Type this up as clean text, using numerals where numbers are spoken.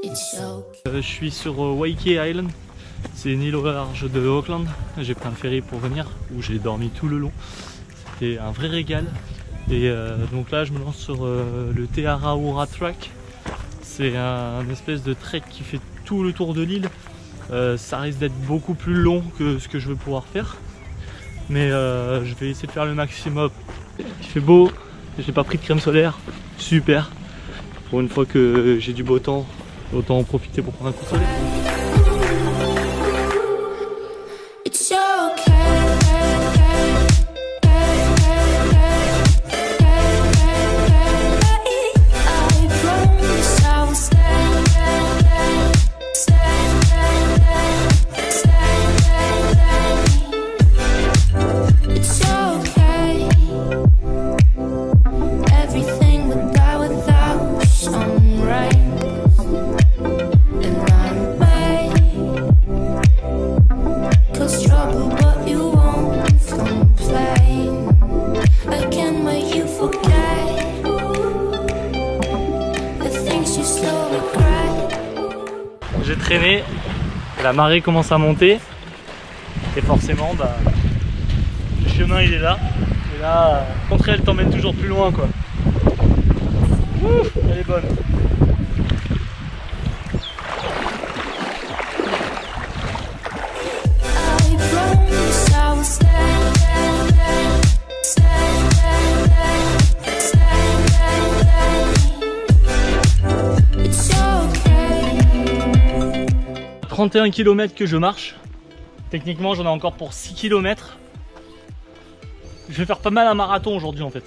Je suis sur Waikiki Island, c'est une île au large de Auckland. J'ai pris un ferry pour venir, où j'ai dormi tout le long. C'était un vrai régal. Et donc là je me lance sur le Te Araura Track. C'est un espèce de trek qui fait tout le tour de l'île. Ça risque d'être beaucoup plus long que ce que je vais pouvoir faire. Mais je vais essayer de faire le maximum. Il fait beau, j'ai pas pris de crème solaire, super. Pour une fois que j'ai du beau temps, autant en profiter pour prendre un coup de soleil. J'ai traîné, la marée commence à monter et forcément le chemin il est là. Et là, l'entrée elle t'emmène toujours plus loin quoi. Ouh, elle est bonne. « 31 km que je marche, techniquement j'en ai encore pour 6 km. Je vais faire pas mal un marathon aujourd'hui en fait.